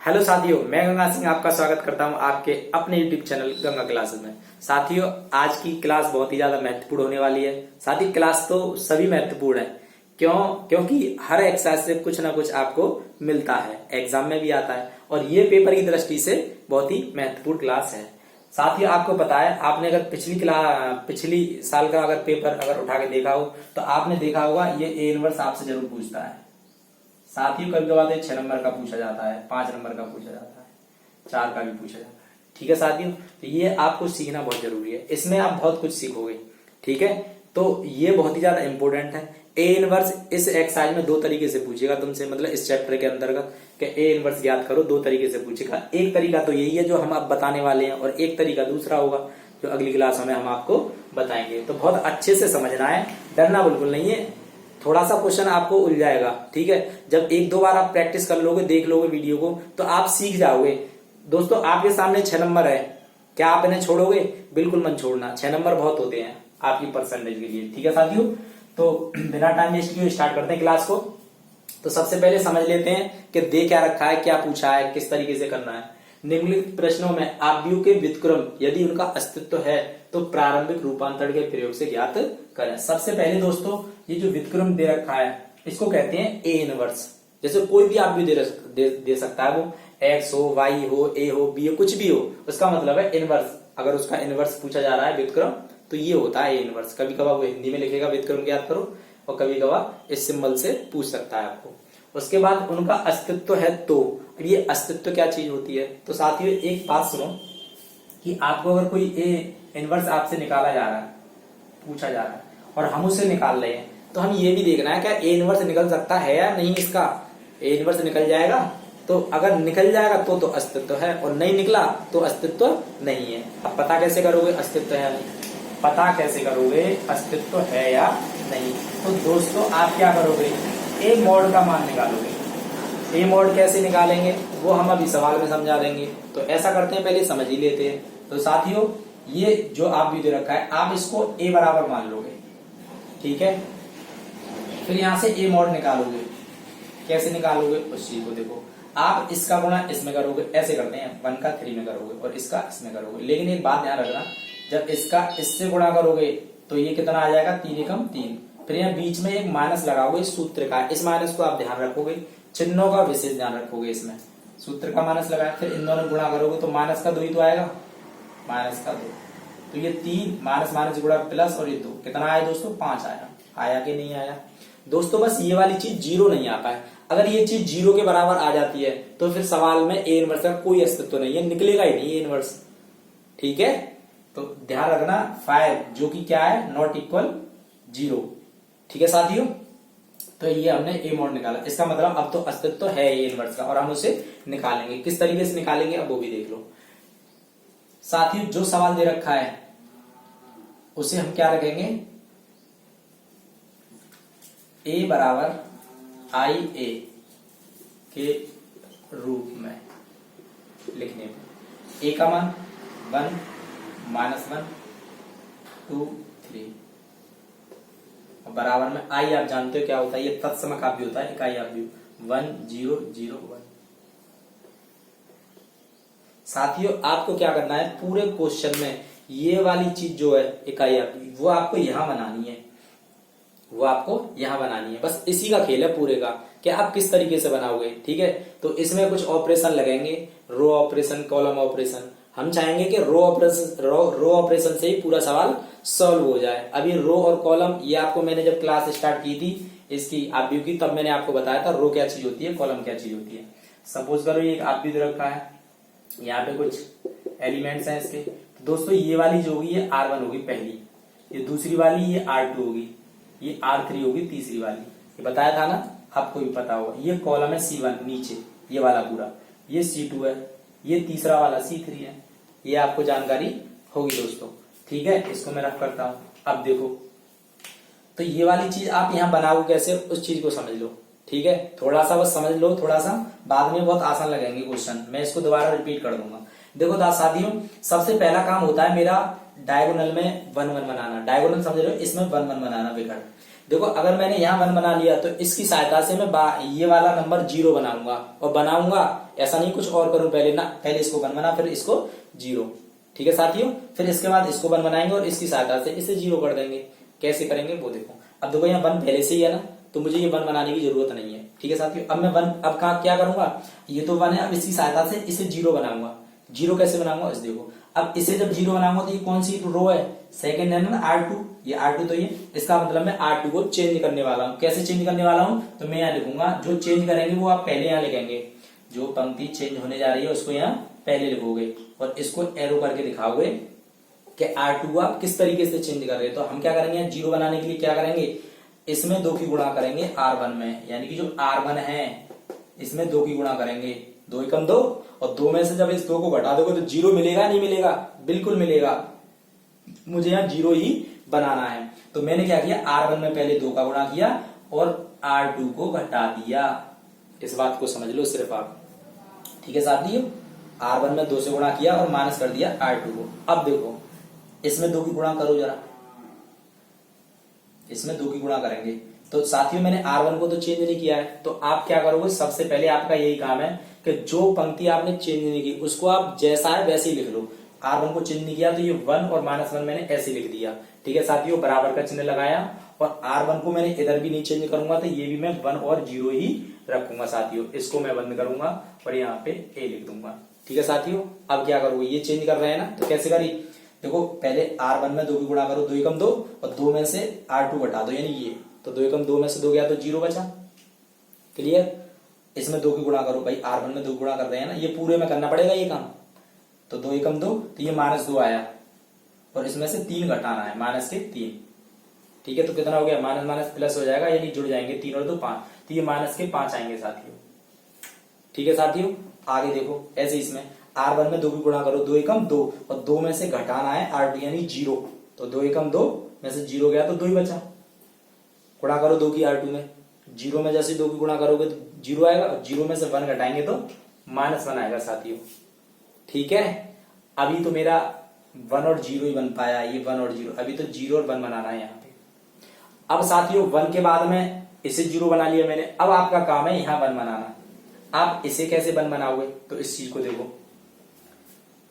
Hello साथियों, मैं गंगा सिंह आपका स्वागत करता हूं आपके अपने यूट्यूब चैनल गंगा क्लासेस में। साथियों, आज की क्लास बहुत ही ज्यादा महत्वपूर्ण होने वाली है। साथ ही क्लास तो सभी महत्वपूर्ण है। क्योंकि हर एक्सरसाइज से कुछ ना कुछ आपको मिलता है, एग्जाम में भी आता है और ये पेपर की दृष्टि से बहुत ही महत्वपूर्ण क्लास है। साथ ही आपको पता है, आपने अगर पिछली साल का अगर पेपर अगर उठा के देखा हो तो आपने देखा होगा ये ए इनवर्स आपसे जरूर पूछता है। साथ ही कभी कभार 6 नंबर का पूछा जाता है, 5 नंबर का पूछा जाता है, 4 का भी पूछा जाता है। ठीक है साथियों, तो ये आपको सीखना बहुत जरूरी है। इसमें आप बहुत कुछ सीखोगे। ठीक है, तो ये बहुत ही ज्यादा इंपॉर्टेंट है। ए इनवर्स इस एक्सरसाइज में 2 तरीके से पूछेगा तुमसे, मतलब इस चैप्टर के अंतर्गत कि ए इनवर्स ज्ञात करो। 2 तरीके से पूछेगा। एक तरीका तो यही है जो हम अब बताने वाले हैं, और एक तरीका दूसरा होगा जो अगली क्लास में हम आपको बताएंगे। तो बहुत अच्छे से समझना है, डरना बिल्कुल नहीं है। थोड़ा सा क्वेश्चन आपको उलझाएगा, ठीक है। जब 1-2 बार आप प्रैक्टिस कर लोगे, देख लोगे वीडियो को, तो आप सीख जाओगे। दोस्तों, आपके सामने 6 नंबर है, क्या आप इन्हें छोड़ोगे? बिल्कुल मत छोड़ना। 6 नंबर बहुत होते हैं आपकी परसेंटेज के लिए। ठीक है साथियों, तो बिना टाइम वेस्ट किए स्टार्ट करते हैं क्लास को। तो सबसे पहले समझ लेते हैं कि दे क्या रखा है, क्या पूछा है, किस तरीके से करना है। निम्नलिखित प्रश्नों में आव्यूह के व्युत्क्रम यदि उनका अस्तित्व है तो प्रारंभिक रूपांतरण के प्रयोग से ज्ञात करें। सबसे पहले दोस्तों, ये जो व्युत्क्रम दे रखा है इसको कहते हैं ए इनवर्स। जैसे कोई भी आव्यूह दे सकता है, वो एक्स हो, वाई हो, ए हो, बी हो, कुछ भी हो, उसका मतलब है इनवर्स। अगर उसका इनवर्स पूछा जा रहा है व्युत्क्रम, तो ये होता है ए इनवर्स। कभी कभार वो हिंदी में लिखेगा व्युत्क्रम ज्ञात करो, और कभी कभार इस सिंबल से पूछ सकता है आपको। उसके बाद उनका अस्तित्व है तो ये अस्तित्व क्या चीज होती है। तो साथियों, एक बात सुनो कि आपको अगर कोई ए इनवर्स आपसे निकाला जा रहा है, पूछा जा रहा है, और हम उसे निकाल रहे हैं, तो हम ये भी देखना है क्या ए इनवर्स निकल सकता है या नहीं। इसका ए इनवर्स निकल जाएगा, तो अगर निकल जाएगा तो अस्तित्व है, और नहीं निकला तो अस्तित्व नहीं है। अब पता कैसे करोगे अस्तित्व है या नहीं? पता कैसे करोगे अस्तित्व है या नहीं? तो दोस्तों, आप क्या करोगे, ए मॉड का मान निकालोगे। ए मॉड कैसे निकालेंगे वो हम अभी सवाल में समझा देंगे। तो ऐसा करते हैं, पहले समझ ही लेते हैं। तो साथियों, ये जो आप भी दे रखा है, आप इसको ए बराबर मान लोगे, ठीक है। फिर यहां से ए मॉड निकालोगे। कैसे निकालोगे उस चीज को देखो। आप इसका गुणा इसमें करोगे, ऐसे करते हैं, 1 का 3 में करोगे और इसका इसमें करोगे। लेकिन एक बात ध्यान रखना, जब इसका इससे गुणा करोगे तो ये कितना आ जाएगा, 3 एकम 3। फिर यहाँ बीच में एक माइनस लगाओगे इस सूत्र का, इस माइनस को आप ध्यान रखोगे, चिन्हों का विशेष ध्यान रखोगे। इसमें सूत्र का माइनस लगाया, फिर इन दोनों गुणा करोगे तो माइनस का 2 ही तो आएगा, माइनस का 2। तो ये 3 माइनस माइनस गुणा प्लस, और ये 2 कितना आया दोस्तों, 5 आया। आया कि नहीं आया दोस्तों? बस ये वाली चीज जीरो नहीं आता है। अगर ये चीज जीरो के बराबर आ जाती है तो फिर सवाल में ए इनवर्स का कोई अस्तित्व नहीं है, निकलेगा ही नहीं ए इनवर्स। ठीक है, तो ध्यान रखना 5 जो कि क्या है, नॉट इक्वल 0। ठीक है साथियों, तो ये हमने ए मॉड निकाला। इसका मतलब अब तो अस्तित्व है ए इनवर्स का, और हम उसे निकालेंगे। किस तरीके से निकालेंगे अब वो भी देख लो। साथियों, जो सवाल दे रखा है उसे हम क्या रखेंगे, ए बराबर आई ए के रूप में लिखने में। ए का मान 1, -1, 2, 3, और बराबर में आई आप जानते हो क्या होता है, ये तत्समकाव्य होता है, इकाई आव्यूह 1, 0, 0, 1। साथियों, आपको क्या करना है, पूरे क्वेश्चन में ये वाली चीज जो है इकाई आव्यूह, वो आपको यहां बनानी है, वो आपको यहां बनानी है। बस इसी का खेल है पूरे का, कि आप किस तरीके से बनाओगे। ठीक है, तो इसमें कुछ ऑपरेशन लगेंगे, रो ऑपरेशन, कॉलम ऑपरेशन। हम चाहेंगे कि रो ऑपरेशन से ही पूरा सवाल सॉल्व हो जाए। अभी रो और कॉलम ये आपको मैंने जब क्लास स्टार्ट की थी इसकी आव्यूह की, तब मैंने आपको बताया था रो क्या चीज होती है, कॉलम क्या चीज होती है। सपोज करो ये एक आव्यूह दे रखा है, यहाँ पे कुछ एलिमेंट्स हैं इसके। तो दोस्तों, ये वाली जो होगी ये R1 होगी पहली, ये दूसरी वाली ये R2 होगी, ये R3 होगी तीसरी वाली। ये बताया था ना, आपको भी पता होगा। ये कॉलम है C1 नीचे, ये वाला पूरा, ये C2 है, ये तीसरा वाला C3 है। ये आपको जानकारी होगी दोस्तों। ठीक है, इसको मैं रफ करता हूं। अब देखो, तो ये वाली चीज आप यहां बनाओ कैसे, उस चीज को समझ लो। ठीक है, थोड़ा सा बस समझ लो, थोड़ा सा बाद में बहुत आसान लगेंगे क्वेश्चन। मैं इसको दोबारा रिपीट कर दूंगा। देखो साथियों, सबसे पहला काम होता है मेरा डायगोनल में 1 1 बनाना। डायगोनल समझ रहे हो, इसमें 1 1 बनाना विकर्ण। देखो, अगर मैंने यहाँ 1 बना लिया तो इसकी सहायता से मैं ये वाला नंबर 0 बनाऊंगा, और बनाऊंगा ऐसा नहीं कुछ और करूं पहले ना, पहले इसको 1 बना फिर इसको 0। ठीक है साथियों, फिर इसके बाद इसको 1 बनाएंगे और इसकी सहायता से इसे 0 कर देंगे। कैसे करेंगे वो देखो। अब देखो यहाँ 1 पहले से ही है ना, तो मुझे ये 1 बनाने की जरूरत नहीं है। ठीक है साथियों, अब मैं 1 अब क्या करूंगा, ये तो 1 है, अब इसकी सहायता से इसे 0 बनाऊंगा। 0 कैसे बनाऊंगा इस देखो, अब इसे जब 0 बनाऊंगा तो ये कौन सी रो है, सेकंड है ना R2, ये R2 तो ये इसका मतलब मैं R2 को चेंज करने वाला हूँ। कैसे चेंज करने वाला हूँ, तो मैं यहाँ लिखूंगा, जो चेंज करेंगे वो आप पहले यहाँ लिखेंगे, जो पंक्ति चेंज होने जा रही है उसको यहाँ पहले लिखोगे और इसको एरो करके दिखाओगे कि R2 आप किस तरीके से चेंज कर रहे हैं। तो हम क्या करेंगे, 0 बनाने के लिए क्या करेंगे, इसमें 2 की गुणा करेंगे R1 में, यानी कि जो R1 है इसमें 2 की गुणा करेंगे, 2 एकम 2, और 2 में से जब इस 2 को घटा दोगे तो 0 मिलेगा नहीं मिलेगा, बिल्कुल मिलेगा। मुझे यहाँ 0 ही बनाना है। तो मैंने क्या किया, R1 में पहले 2 का गुणा किया और R2 को घटा दिया। इस बात को समझ लो सिर्फ आप। ठीक है साथियों, R1 में 2 से गुणा किया और माइनस कर दिया R2 को। अब देखो इसमें 2 की गुणा करो जरा, इसमें 2 की गुणा करेंगे। तो साथियों मैंने R1 को तो चेंज नहीं किया है, तो आप क्या करोगे, सबसे पहले आपका यही काम है कि जो पंक्ति आपने चेंज नहीं की उसको आप जैसा है वैसे ही लिख लो। R1 को चेंज नहीं किया तो ये 1 और -1 मैंने ऐसे लिख दिया। ठीक है साथियों, बराबर का चिन्ह लगाया और R1 को मैंने इधर भी नहीं चेंज करूंगा, तो ये भी मैं 1 और 0 ही रखूंगा साथियों। इसको मैं बंद करूंगा और यहाँ पे A लिख दूंगा। ठीक है साथियों, अब क्या करोगे, ये चेंज कर रहे हैं ना, तो कैसे करी, देखो पहले R1 में 2 की गुणा करो, 2 एकम 2, और 2 में से R2 घटा दो, यानी ये, तो 2 एकम 2 में से 2 गया तो 0 बचा। क्लियर, इसमें 2 की गुणा करो, भाई R1 में 2 गुणा कर रहे हैं ना, ये पूरे में करना पड़ेगा ये काम। तो 2 एकम 2, तो ये -2 आया और इसमें से 3 घटाना है, माइनस के 3। ठीक है, तो कितना हो गया, माइनस माइनस प्लस हो जाएगा, यानी जुड़ जाएंगे 3 और 2 5, तो ये माइनस के 5 आएंगे साथियों। ठीक है साथियों, आगे देखो ऐसे इसमें R1 में 2 की गुणा करो, 2 एकम 2, और 2 में से घटाना है R2 यानी 0, तो 2 एकम 2 में से 0 गया तो 2 ही बचा। गुणा करो 2 की R2 में, 0 में जैसे 2 की गुणा करोगे तो 0 आएगा, और 0 में से 1 घटाएंगे तो -1 आएगा साथियों। ठीक है, अभी तो मेरा 1 और 0 ही बन पाया, ये 1 और 0, अभी तो 0 और 1 बनाना है यहाँ पे। अब साथियों 1 के बाद में इसे 0 बना लिया मैंने, अब आपका काम है यहाँ 1 बनाना। आप इसे कैसे 1 बनाओगे, तो इस चीज को देखो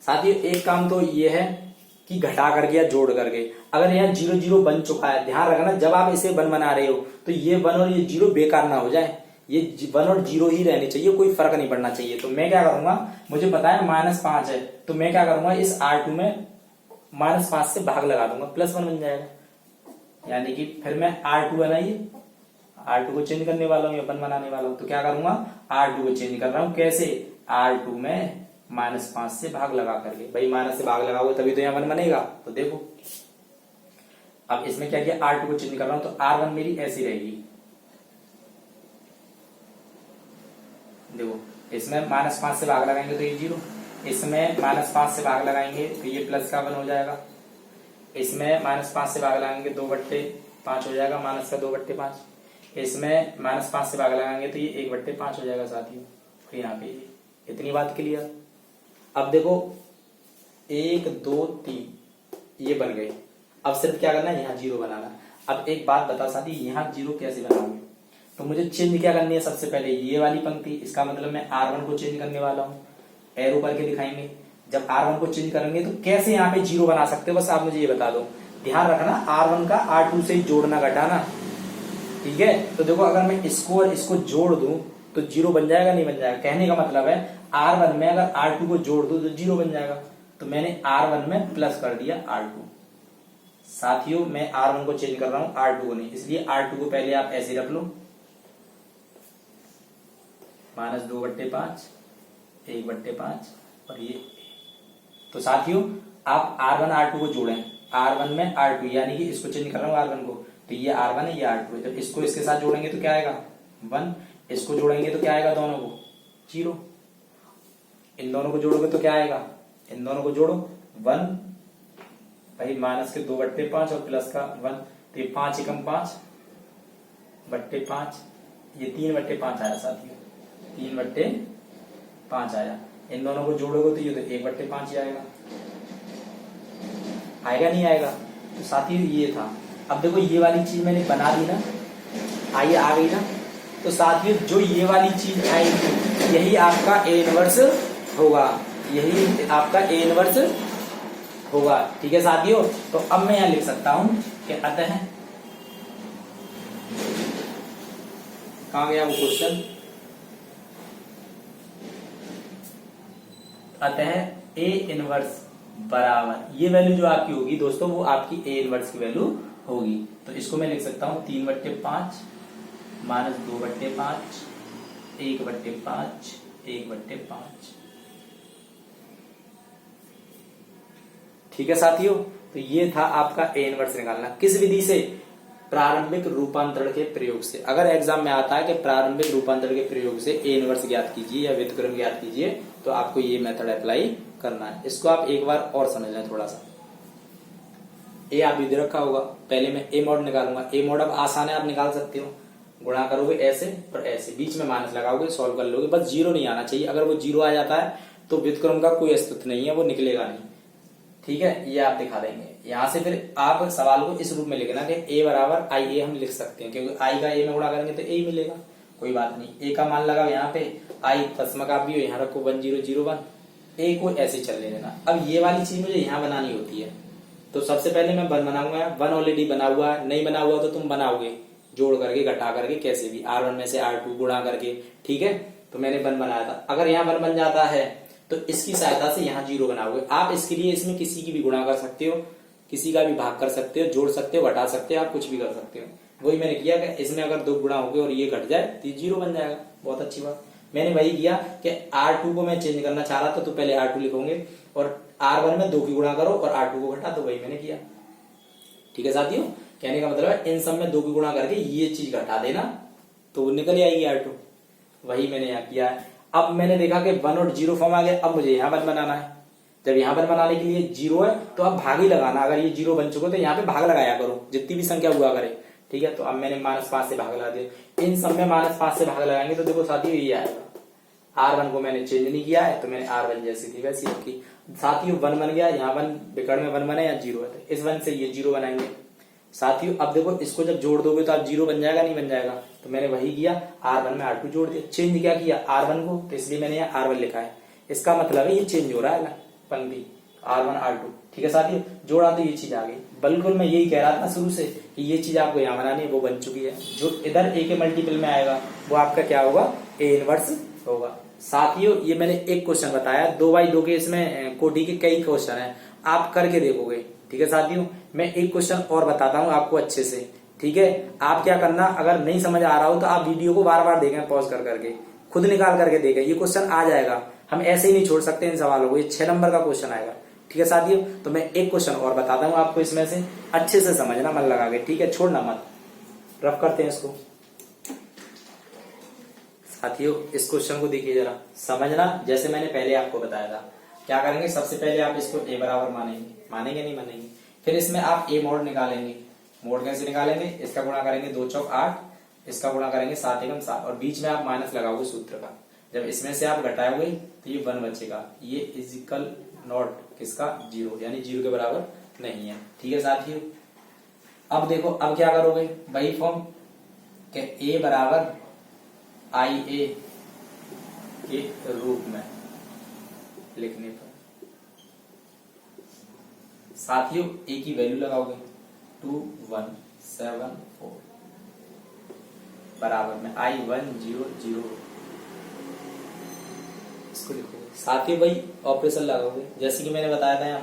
साथियों, एक काम तो ये है कि घटा करके या जोड़ करके, अगर यहाँ 0 0 बन चुका है, ध्यान रखना जब आप इसे 1 बना रहे हो तो ये 1 और ये 0 बेकार ना हो जाए, ये 1 और 0 ही रहने चाहिए, कोई फर्क नहीं पड़ना चाहिए। तो मैं क्या करूंगा, मुझे पता है -5 है, तो मैं क्या करूंगा, इस R2 में -5 से भाग लगा दूंगा, +1 बन जाएगा, यानी कि फिर मैं R2 बनाइए, R2 को चेंज करने वाला हूँ या 1 बनाने वाला हूँ, तो क्या करूंगा, R2 को चेंज कर रहा हूँ। कैसे, R2 में -5 से भाग लगा करके, भाई माइनस से भाग लगाओगे तभी तो यहाँ 1 बनेगा। तो देखो अब इसमें क्या किया, R2 को चेंज कर रहा हूं, तो R1 मेरी ऐसी रहेगी। देखो इसमें -5 से भाग लगाएंगे तो ये 0, इसमें -5 से भाग लगाएंगे तो ये प्लस का 1 हो जाएगा, इसमें -5 से भाग लगाएंगे 2/5 हो जाएगा, माइनस का 2/5, इसमें -5 से भाग लगाएंगे तो ये 1/5 हो जाएगा साथियों। फिर यहाँ पे इतनी बात क्लियर। अब देखो 1 2 3 ये बन गए, अब सिर्फ क्या करना है, यहाँ 0 बनाना। अब एक बात बता साथी, यहाँ 0 कैसे बनाओगे, तो मुझे चेंज क्या करनी है, सबसे पहले ये वाली पंक्ति, इसका मतलब मैं R1 को चेंज करने वाला हूँ, एरो करके दिखाएंगे। जब R1 को चेंज करेंगे तो कैसे यहाँ पे 0 बना सकते हो, बस आप मुझे ये बता दो। ध्यान रखना R1 का R2 से ही जोड़ना घटाना, ठीक है। तो देखो अगर मैं इसको और इसको जोड़ दूं तो 0 बन जाएगा नहीं बन जाएगा, कहने का मतलब है R1 में अगर R2 को जोड़ दूं तो 0 बन जाएगा। तो मैंने R1 में प्लस कर दिया R2। साथियों मैं R1 को चेंज कर रहा हूं, R2 को नहीं, इसलिए R2 को पहले आप ऐसे रख लो, -2/5 1/5 और ये। तो साथियों आप R1 R2 को जोड़ें, R1 में R2 यानी कि इसको चेंज कर रहा हूं R1 को, तो ये R1 है ये R2 है। जब इसको इसके साथ जोड़ेंगे तो क्या आएगा 1, इसको जोड़ेंगे तो क्या आएगा दोनों को 0, इन दोनों को जोड़ोगे तो क्या आएगा, इन दोनों को जोड़ो 1 भाई -2/5 और प्लस का 1, तो ये 5 एकम 5/5, ये 3/5 आया साथियों, 3/5 आया। इन दोनों को जोड़ोगे तो ये तो 1/5 ही आएगा, आएगा नहीं आएगा। तो साथियों ये था। अब देखो ये वाली चीज मैंने बना दी ना, आइए आ गई ना। तो साथियों जो ये वाली चीज आएगी यही आपका ए इनवर्स होगा, यही आपका ए इनवर्स होगा। ठीक है साथियों, तो अब मैं यहां लिख सकता हूं कि अतः, कहां गया वो क्वेश्चन, अतः ए इनवर्स बराबर, ये वैल्यू जो आपकी होगी दोस्तों वो आपकी ए इनवर्स की वैल्यू होगी। तो इसको मैं लिख सकता हूं 3/5 माइनस 2/5 1/5 1/5। ठीक है साथियों, तो ये था आपका ए इनवर्स निकालना। किस विधि से? प्रारंभिक रूपांतरण के प्रयोग से। अगर एग्जाम में आता है कि प्रारंभिक रूपांतरण के प्रयोग से ए इनवर्स ज्ञात कीजिए या व्युत्क्रम ज्ञात कीजिए, तो आपको ये मेथड अप्लाई करना है। इसको आप एक बार और समझ लें थोड़ा सा। ए आप विधि रखा होगा, पहले मैं ए मॉड निकालूंगा। ए मॉड अब आसान है, आप निकाल सकते हो। गुणा करोगे ऐसे और ऐसे, बीच में माइनस लगाओगे, सॉल्व कर लोगे। बस जीरो नहीं आना चाहिए। अगर वो जीरो आ जाता है तो व्युत्क्रम का कोई अस्तित्व नहीं है, वो निकलेगा नहीं। ठीक है, ये आप दिखा देंगे। यहां से फिर आप सवाल को इस रूप में लिखना कि ए बराबर आई ए हम लिख सकते हैं, क्योंकि आई का ए में गुणा करेंगे तो ए ही मिलेगा। कोई बात नहीं, ए का मान लगाओ यहाँ पे, आई तस्मक आप भी हो, यहाँ रखो 1001, ए को ऐसे चल लेना। अब ये वाली चीज मुझे यहाँ बनानी होती है, तो सबसे पहले मैं 1 बनाऊंगा। 1 ऑलरेडी बना हुआ है, नहीं बना हुआ तो तुम बनाओगे जोड़ करके, घटा करके, कैसे भी, R1 में से R2 गुणा करके। ठीक है, तो मैंने 1 बनाया था। अगर यहाँ 1 बन जाता है तो इसकी सहायता से यहाँ 0 बनाओगे। आप इसके लिए इसमें किसी की भी गुणा कर सकते हो, किसी का भी भाग कर सकते हो, जोड़ सकते हो, घटा सकते हो, आप कुछ भी कर सकते हो। वही मैंने किया कि इसमें अगर 2 गुणा हो गए और ये घट जाए तो ये 0 बन जाएगा। बहुत अच्छी बात। मैंने वही किया कि R2 को मैं चेंज करना चाह रहा था, तो पहले R2 लिखोगे और R1 में 2 की गुणा करो और R2 को घटा, तो वही मैंने किया। ठीक है साथियों, कहने का मतलब है इन सब में 2 की गुणा करके ये चीज घटा देना तो निकल आएगी R2। वही मैंने यहाँ किया है। अब मैंने देखा कि 1 और 0 फॉर्म आ गया। अब मुझे यहाँ 1 बनाना है। जब यहाँ 1 बनाने के लिए 0 है तो अब भाग ही लगाना। अगर ये 0 बन चुके तो यहाँ पे भाग लगाया करो, जितनी भी संख्या हुआ करे। ठीक है, तो अब मैंने -5 से भाग लगा दिया। इन सब में -5 से भाग लगाएंगे तो देखो साथियों ये आएगा। R1 को मैंने चेंज नहीं किया है, तो मैंने R1 जैसी थी वैसी रखी। साथियों 1 बन गया, यहाँ 1 बिकड़ में 1 बने या 0 है, तो इस 1 से ये 0 बनाएंगे। साथियों अब देखो इसको जब जोड़ दोगे तो आप 0 बन जाएगा, नहीं बन जाएगा? तो मैंने वही किया, R1 में R2 जोड़ दिया। चेंज क्या किया? R1 को, तो इसलिए मैंने यहाँ R1 लिखा है। इसका मतलब है ये चेंज हो रहा है पंक्ति, R1 R2। ठीक है साथियों, जोड़ा तो ये चीज आ गई। बिल्कुल मैं यही कह रहा था शुरू से कि ये चीज आपको यहाँ बनानी है, वो बन चुकी है। जो इधर ए के मल्टीपल में आएगा वो आपका क्या होगा? ए इनवर्स होगा। साथियों ये मैंने एक क्वेश्चन बताया, 2x2 के इसमें कोटि के कई क्वेश्चन है, आप करके देखोगे। ठीक है साथियों, मैं एक क्वेश्चन और बताता हूँ आपको अच्छे से। ठीक है, आप क्या करना, अगर नहीं समझ आ रहा हो तो आप वीडियो को बार बार देखें, पॉज कर करके, खुद निकाल करके देखें। ये क्वेश्चन आ जाएगा, हम ऐसे ही नहीं छोड़ सकते इन सवालों को। ये 6 नंबर का क्वेश्चन आएगा। ठीक है साथियों, तो मैं एक क्वेश्चन और बताता हूँ आपको, इसमें से अच्छे से समझना, मन लगा के। ठीक है, छोड़ना मत। रफ करते हैं इसको। साथियों इस क्वेश्चन को देखिए जरा, समझना। जैसे मैंने पहले आपको बताया था, क्या करेंगे, सबसे पहले आप इसको ए बराबर मानेंगे, मानेंगे नहीं मानेंगे। फिर इसमें आप ए मोड निकालेंगे। मोड कैसे निकालेंगे? इसका गुणा करेंगे 2 चौक 8, इसका गुणा करेंगे 7 एकम 7, और बीच में आप माइनस लगाओगे सूत्र का। जब इसमें से आप घटाओगे तो ये 1 बचेगा। ये इजिकल नॉट किसका? 0, यानी 0 के बराबर नहीं है। ठीक है साथियों, अब देखो अब क्या करोगे, वही फॉर्म के ए बराबर आई ए के रूप में लिखने पर साथियों ए की वैल्यू लगाओगे 2174 बराबर में I100, इसको लिखोगे। साथियों भाई ऑपरेशन लगाओगे, जैसे कि मैंने बताया था यहाँ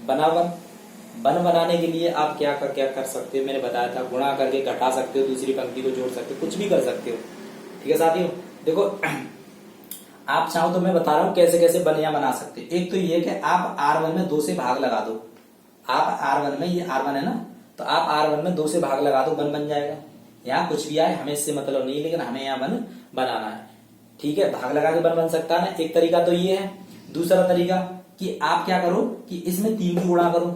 बना वन बनाने के लिए आप क्या कर सकते हो, मैंने बताया था, गुणा करके घटा सकते हो, दूसरी पंक्ति को जोड़ सकते हो, कुछ भी कर सकते हो। ठीक है साथियों, देखो आप चाहो तो मैं बता रहा हूं कैसे कैसे बना सकते हो। एक तो ये कि आप R1 में 2 से भाग लगा दो। आप R1 में, ये R1 है ना, तो आप R1 में 2 से भाग लगा दो, 1 बन जाएगा। यहाँ कुछ भी आए हमें इससे मतलब नहीं, लेकिन हमें यहाँ 1 बनाना है। ठीक है, भाग लगा के 1 बन सकता है ना। एक तरीका तो ये है। दूसरा तरीका कि आप क्या करो कि इसमें 3 की गुणा करो,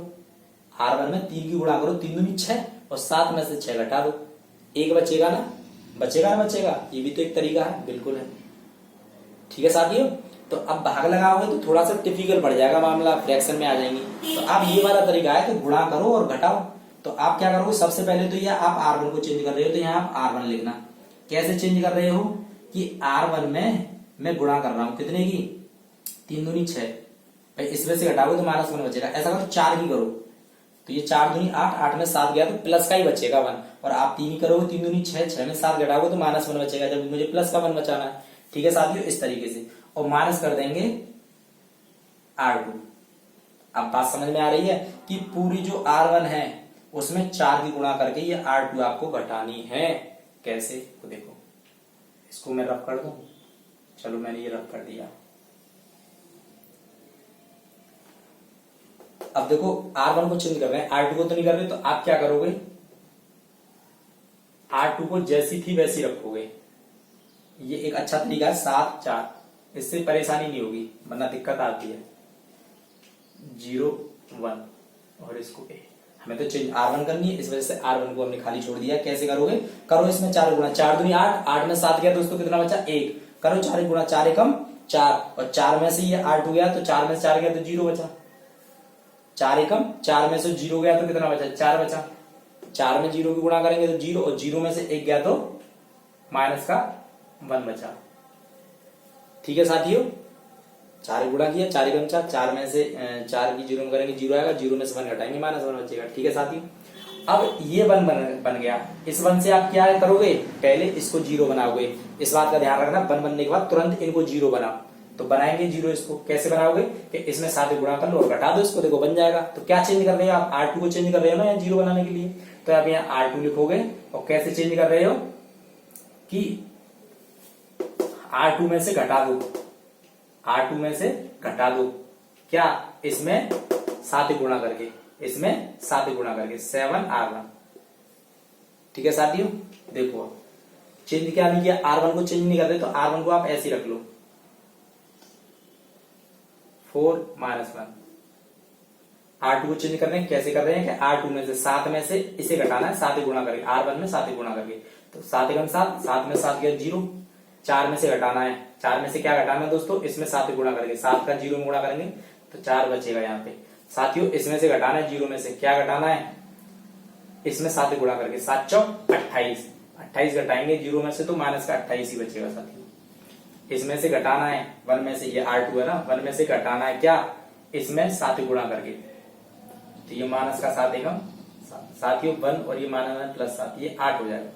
R1 में 3 की गुणा करो, 3 दूनी 6 और 7 में से 6 घटा दो, 1 बचेगा ना, बचेगा ना बचेगा। ये भी तो एक तरीका है, बिल्कुल है। ठीक है साथियों, तो अब भाग लगाओगे तो थोड़ा सा टिपिकल पड़ जाएगा मामला, फ्रैक्शन में आ जाएंगे। तो आप ये वाला तरीका है कि गुणा करो और घटाओ। तो आप क्या करोगे, सबसे पहले तो ये आप R1 को चेंज कर रहे हो, तो यहाँ आप R1 लिखना। कैसे चेंज कर रहे हो कि R1 में मैं गुणा कर रहा हूं कितने की, 3 दूनी 6, भाई इसमें से घटाओगे तो -1 बचेगा। ऐसा करो 4 की करो, तो ये 4 दूनी 8, 8 में 7 गया तो प्लस का ही बचेगा 1, और आप 3 ही करोगे, 3 दूनी 6, 6 में 7 घटाओगे तो -1 बचेगा, जब मुझे प्लस का 1 बचाना है। ठीक है साथियों, इस तरीके से, और माइनस कर देंगे R2। अब बात समझ में आ रही है कि पूरी जो R1 है उसमें 4 की गुणा करके ये R2 आपको घटानी है। कैसे, तो देखो, इसको मैं रफ कर दूं, चलो मैंने ये रफ कर दिया। अब देखो R1 को चेंज कर रहे हैं, R2 को तो नहीं कर रहे, तो आप क्या करोगे, R2 को जैसी थी वैसी रखोगे। ये एक अच्छा तरीका है, 7 4, इससे परेशानी नहीं होगी, वरना दिक्कत आती है। 0 1 और इसको A, हमें तो चेंज R1 करनी है, इस वजह से R1 को हमने खाली छोड़ दिया। कैसे करोगे, करो इसमें 4 गुणा, 4 दूनी 8, 8 में 7 गया दोस्तों, कितना बचा 1, करो 4 गुणा, 4 एकम 4, और 4 में से ये R2 गया तो 4 में से 4 गया तो 0 बचा, 4 एकम 4 में से 0 गया तो कितना बचा, 4 बचा। 4 में 0 की गुणा करेंगे तो 0, और 0 में से 1 गया तो माइनस का 1 बचा। ठीक है साथियों, 4 गुणा किया, 4 एकम 4, 4 में से 4 की 0 में करेंगे 0 आएगा, 0 में से 1 घटाएंगे -1 बचेगा। ठीक है साथियों, अब ये 1 बन गया, इस 1 से आप क्या करोगे, पहले इसको 0 बनाओगे। इस बात का ध्यान रखना, 1 बनने के बाद तुरंत इनको 0 बनाओ, तो बनाएंगे 0। इसको कैसे बनाओगे कि इसमें 7 गुणा कर लो और घटा दो इसको, देखो बन जाएगा। तो क्या चेंज कर रहे हो आप, R2 को चेंज कर रहे हो ना यहाँ 0 बनाने के लिए, तो आप यहाँ R2 लिखोगे, और कैसे चेंज कर रहे हो कि R2 में से घटा दो, R2 में से घटा दो क्या, इसमें 7 गुणा करके, इसमें 7 गुणा करके 7 R1। ठीक है साथियों, देखो चेंज क्या नहीं किया, R1 को चेंज नहीं कर रहे, तो R1 को आप ऐसे ही रख लो, 4 -1। R2 को चेंज कर रहे हैं, कैसे कर रहे हैं कि R2 में से 7 में से इसे घटाना है, 7 गुणा करके, R1 में 7 गुणा करके, तो 7 एकम 7, 7 में 7 गया 0, 4 में से घटाना है, 4 में से क्या घटाना है दोस्तों, इसमें 7 गुणा करके, 7 का 0 में गुणा करेंगे तो 4 बचेगा यहाँ पे। साथियों इसमें से घटाना है, 0 में से क्या घटाना है, इसमें 7 गुणा करके, 7 चौक 28, 28 घटाएंगे 0 में से तो माइनस का 28 ही बचेगा साथियों। इसमें से घटाना है 1 में से, ये R2 है ना, 1 में से घटाना है क्या, इसमें 7 गुणा करके, तो ये माइनस का 7 एकम 7, साथियों 1 और ये माइनस प्लस 7, ये 8 हो जाएगा।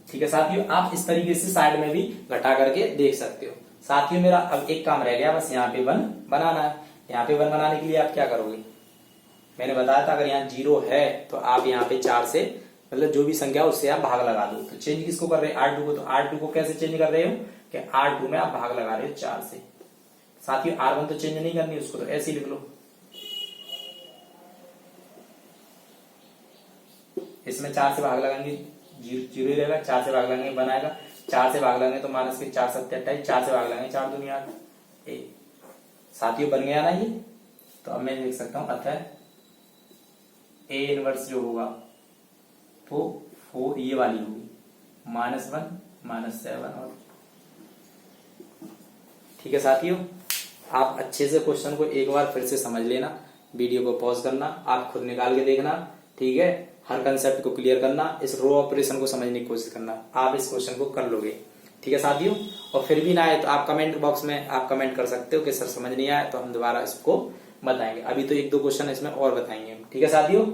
ठीक है साथियों, आप इस तरीके से साइड में भी घटा करके देख सकते हो। साथियों मेरा अब एक काम रह गया, बस यहाँ पे 1 बनाना है। यहाँ पे 1 बनाने के लिए आप क्या करोगे, मैंने बताया था अगर यहाँ 0 है तो आप यहाँ पे 4 से, मतलब जो भी संख्या उससे आप भाग लगा दो। तो चेंज किसको कर रहे हैं, R2 को, तो R2 को कैसे चेंज कर रहे हो कि R2 में आप भाग लगा रहे हो 4 से। साथियों R1 तो चेंज नहीं करनी, उसको तो ऐसे ही लिख लो, इसमें 4 से भाग लगाएंगे 0 ही रहेगा, 4 से भाग लगाएंगे 1 आएगा, 4 से भाग लगाएंगे तो माइनस के 4 7 28, 4 से भाग लगाएंगे 4 दूनी 8। साथियों बन गया ना ये, तो अब मैं लिख सकता हूं अतः A इनवर्स जो होगा तो 4 ये वाली होगी, -1 -7 और। ठीक है साथियों, आप अच्छे से क्वेश्चन को एक बार फिर से समझ लेना, वीडियो को पॉज करना, आप खुद निकाल के देखना। ठीक है, हर कंसेप्ट को क्लियर करना, इस रो ऑपरेशन को समझने की कोशिश करना, आप इस क्वेश्चन को कर लोगे। ठीक है साथियों, और फिर भी ना आए तो आप कमेंट बॉक्स में आप कमेंट कर सकते हो कि सर समझ नहीं आया, तो हम दोबारा इसको बताएंगे। अभी तो 1-2 क्वेश्चन इसमें और बताएंगे। ठीक है साथियों,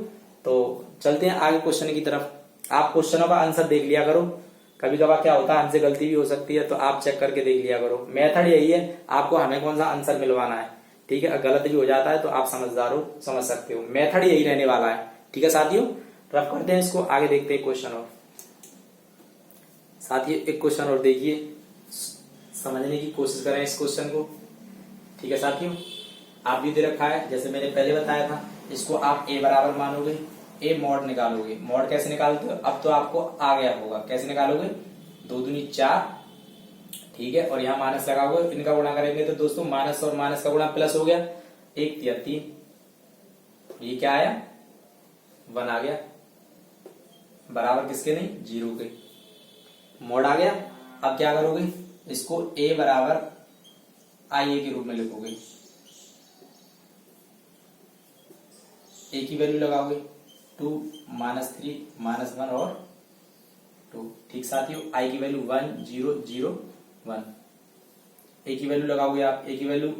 तो चलते हैं आगे क्वेश्चन की तरफ। आप क्वेश्चनों का आंसर देख लिया करो, कभी कभार क्या होता है हमसे गलती भी हो सकती है, तो आप चेक करके देख लिया करो। मेथड यही है, आपको हमें कौन सा आंसर मिलवाना है। ठीक है, गलत भी हो जाता है तो आप समझदार हो, समझ सकते हो, मेथड यही रहने वाला है। ठीक है साथियों, रफ करते हैं इसको, आगे देखते हैं क्वेश्चन और। साथियों एक क्वेश्चन और देखिए, समझने की कोशिश करें इस क्वेश्चन को। ठीक है साथियों, आप भी दे रखा है जैसे मैंने पहले बताया था, इसको आप A बराबर मानोगे, A मॉड निकालोगे। मॉड कैसे निकालते हो, अब तो आपको आ गया होगा, कैसे निकालोगे, 2 दूनी 4। ठीक है, और यहाँ माइनस लगाओगे, इनका गुणा करेंगे तो दोस्तों माइनस और माइनस का गुणा प्लस हो गया, 1 या 3, ये क्या आया 1 आ गया, बराबर किसके नहीं, 0 के। मॉड आ गया। अब क्या करोगे, इसको A बराबर IA के रूप में लिखोगे, A की वैल्यू लगाओगे 2 -3 -1 और 2। ठीक साथियों, I की वैल्यू 1 0 0 1। ए की वैल्यू लगाओगे आप, ए की वैल्यू,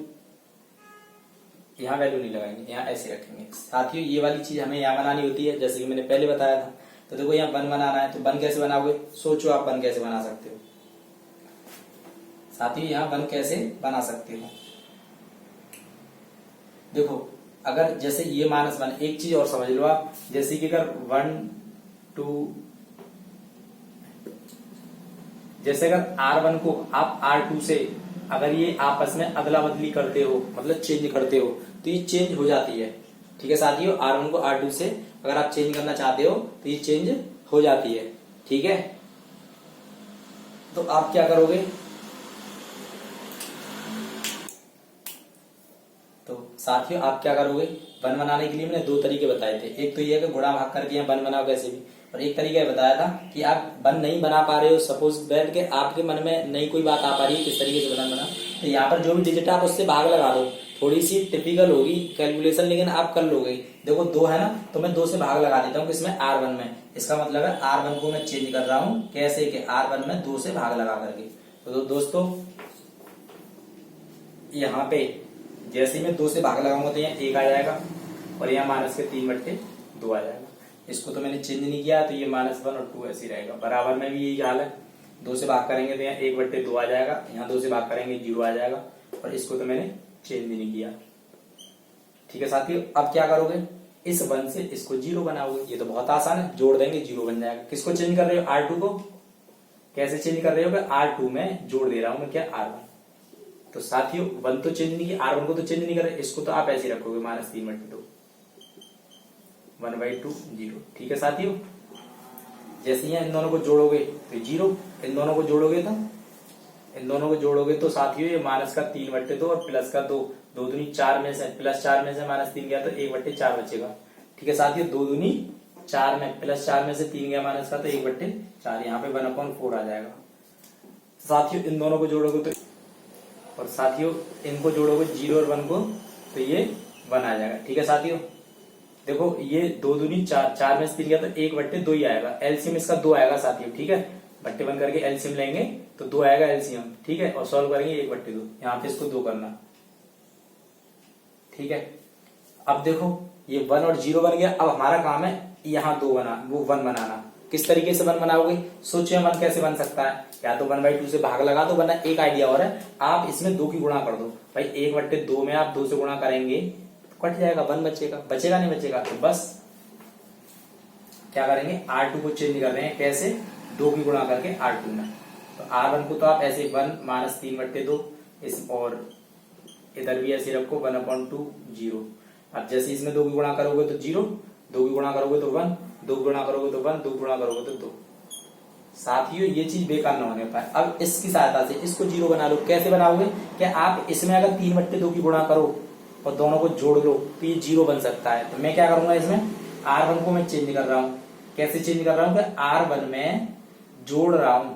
यहाँ वैल्यू नहीं लगाएंगे, यहाँ ऐसे रखेंगे। साथियों ये वाली चीज हमें यहाँ बनानी होती है, जैसे कि मैंने पहले बताया था। तो देखो यहाँ वन बनाना है, तो वन कैसे बनाओगे, सोचो आप वन कैसे बना सकते हो। साथियों यहाँ वन कैसे बना सकते हो, देखो अगर जैसे ये -1, एक चीज और समझ लो आप, जैसे कि अगर 1 2, जैसे अगर R1 को आप R2 से अगर ये आपस में अदला बदली करते हो, मतलब चेंज करते हो, तो ये चेंज हो जाती है। ठीक है साथियों, R1 को R2 से अगर आप चेंज करना चाहते हो तो ये चेंज हो जाती है। ठीक है, तो आप क्या करोगे, तो साथियों आप क्या करोगे, वन बनाने के लिए मैंने दो तरीके बताए थे। एक तो ये है कि गुणा भाग करके यहाँ वन बनाओ कैसे भी, और एक तरीका ये बताया था कि आप वन नहीं बना पा रहे हो, सपोज बैठ के आपके मन में नई कोई बात आ पा रही है किस तरीके से बना, तो यहाँ पर जो भी डिजिट है आप उससे भाग लगा दो। थोड़ी सी टिपिकल होगी कैलकुलेशन, लेकिन आप कर लोगे। देखो 2 है ना, तो मैं 2 से भाग लगा देता हूँ किसमें, R1 में। इसका मतलब है R1 को मैं चेंज कर रहा हूँ कैसे, कि R1 में 2 से भाग लगा करके। तो दोस्तों यहाँ पे जैसे ही मैं 2 से भाग लगाऊंगा तो यहाँ 1 आ जाएगा, और यहाँ -3/2 आ जाएगा। इसको तो मैंने चेंज नहीं किया, तो ये -1 और 2 ऐसे ही रहेगा। बराबर में भी यही हाल है, 2 से भाग करेंगे तो यहाँ 1/2 आ जाएगा, यहाँ 2 से भाग करेंगे 0 आ जाएगा, और इसको तो मैंने चेंज भी नहीं किया। ठीक है साथियों, अब क्या करोगे, इस 1 से इसको 0 बनाओगे। ये तो बहुत आसान है, जोड़ देंगे 0 बन जाएगा। किसको चेंज कर रहे हो, R2 को। कैसे चेंज कर रहे हो, R2 में जोड़ दे रहा हूं मैं क्या, R1। तो साथियों 1 तो चेंज नहीं किया, R1 को तो चेंज नहीं कर रहे, इसको तो आप ऐसे रखोगे -3/2, 1/2 0। ठीक है साथियों, जैसे ही इन दोनों को जोड़ोगे तो 0, इन दोनों को जोड़ोगे तो साथियों ये -3/2 और +2, 2 दूनी 4 में से +4 में से -3 गया तो 1/4 बचेगा। ठीक है साथियों, 2 दूनी 4 में +4 में से 3 गया माइनस का, तो 1/4, यहाँ पे 1/4 आ जाएगा। साथियों इन दोनों को जोड़ोगे तो, और साथियों इनको जोड़ोगे 0 और 1 को, तो ये 1 आ जाएगा। ठीक है साथियों, देखो ये 2 दूनी 4, 4 में से 3 गया तो 1/2 ही आएगा। एलसीएम इसका 2 आएगा साथियों। ठीक है, बट्टे बंद करके एलसीएम लेंगे तो 2 आएगा एलसीएम। ठीक है, और सॉल्व करेंगे 1/2, यहाँ पे इसको 2 करना। ठीक है, अब देखो ये 1 और 0 बन गया। अब हमारा काम है यहाँ 1 बनाना। किस तरीके से 1 बनाओगे, सोचिए 1 कैसे बन सकता है, या तो 1/2 से भाग लगा दो, वरना एक आइडिया और है, आप इसमें 2 की गुणा कर दो। भाई 1/2 में आप 2 से गुणा करेंगे तो कट जाएगा, 1 बचेगा नहीं बचेगा। तो बस क्या करेंगे, R2 को चेंज कर रहे हैं कैसे, 2 की गुणा करके R2 में। तो R1 को तो आप ऐसे 1 -3/2, इस और इधर भी ऐसे रखो 1/2 0। अब जैसे इसमें 2 की गुणा करोगे तो 0, 2 की गुणा करोगे तो 1, 2 की गुणा करोगे तो 1, 2 की गुणा करोगे तो 2। साथियों ये चीज बेकार ना होने पाए। अब इसकी सहायता से इसको 0 बना लो। कैसे बनाओगे, कि आप इसमें अगर 3/2 की गुणा करो और दोनों को जोड़ लो तो ये 0 बन सकता है। तो मैं क्या करूंगा, इसमें R1 को मैं चेंज कर रहा हूं। कैसे चेंज कर रहा हूं, कि R1 में जोड़ रहा हूं।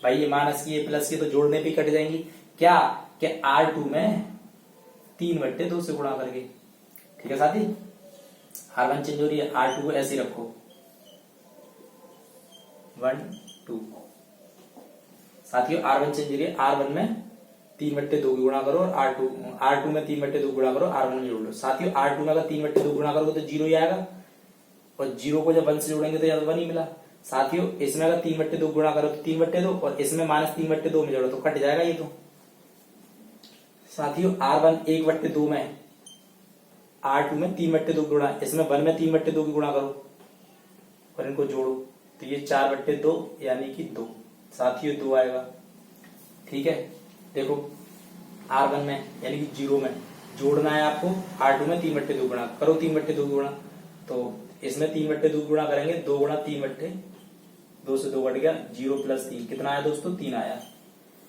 भाई ये माइनस की, ये प्लस की, तो जोड़ने पे कट जाएंगी। क्या, कि R2 में 3/2 से गुणा करके। ठीक है साथी, R1 चेंज हो रही है, R2 को ऐसे रखो 1 2। साथियों R1 चेंज हो रही है, R1 में 3/2 की गुणा करो, और R2 में 3/2 गुणा करो, R1 में जोड़ लो। साथियों R2 में अगर 3/2 गुणा करोगे तो 0 ही आएगा, और 0 को जब 1 से जोड़ेंगे तो यहाँ 1 ही मिला। साथियों इसमें अगर 3/2 गुणा करो तो 3/2, और इसमें -3/2 में जोड़ो तो कट जाएगा ये। तो साथियों R1 1/2 में, R2 में 3/2 गुणा, इसमें 1 में 3/2 की गुणा करो और इनको जोड़ो तो ये 4/2 यानी कि 2। साथियों 2 आएगा। ठीक है, देखो R1 में यानी कि 0 में जोड़ना है आपको, R2 में 3/2 गुणा करो, 3/2 गुणा, तो इसमें 3/2 गुणा करेंगे, 2 गुणा 3/2 से 2 कट गया, 0 + 3 कितना आया दोस्तों, 3 आया।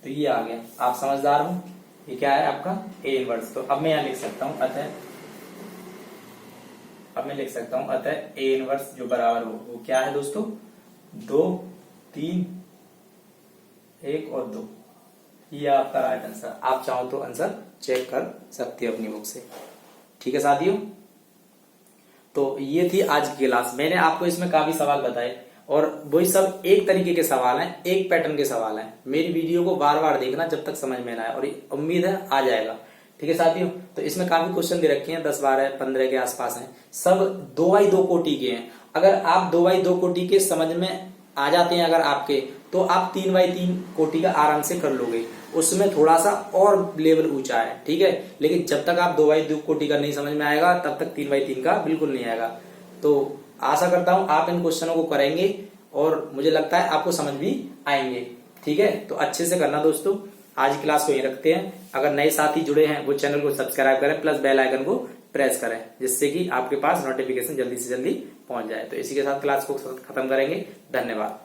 तो ये आ गया। आप समझदार हो, ये क्या है आपका A इनवर्स। तो अब मैं यहाँ लिख सकता हूं अतः A इनवर्स जो बराबर हो वो क्या है दोस्तों, 2 3 1 और 2। ये आपका राइट आंसर। आप चाहो तो आंसर चेक कर सकते हो अपनी बुक से। ठीक है साथियों, तो ये थी आज की क्लास। मैंने आपको इसमें काफी सवाल बताए। और वही सब एक तरीके के सवाल हैं, एक पैटर्न के सवाल हैं। मेरी वीडियो को बार बार देखना जब तक समझ में ना आए, और उम्मीद है आ जाएगा। ठीक है साथियों, तो इसमें काफी क्वेश्चन दे रखे हैं, 10, 12, 15 के आसपास हैं। सब 2x2 कोटि के हैं। अगर आप 2x2 कोटि के समझ में आ जाते हैं अगर आपके, तो आप 3x3 कोटि का आराम से कर लोगे। उसमें थोड़ा सा और लेवल ऊंचा है, ठीक है। लेकिन जब तक आप 2x2 कोटि का नहीं समझ में आएगा, तब तक 3x3 का बिल्कुल नहीं आएगा। तो आशा करता हूं आप इन क्वेश्चनों को करेंगे और मुझे लगता है आपको समझ भी आएंगे। ठीक है, तो अच्छे से करना दोस्तों। आज की क्लास को यहीं रखते हैं। अगर नए साथी जुड़े हैं वो चैनल को सब्सक्राइब करें, प्लस बेल आइकन को प्रेस करें, जिससे कि आपके पास नोटिफिकेशन जल्दी से जल्दी पहुंच जाए। तो इसी के साथ क्लास को खत्म करेंगे। धन्यवाद।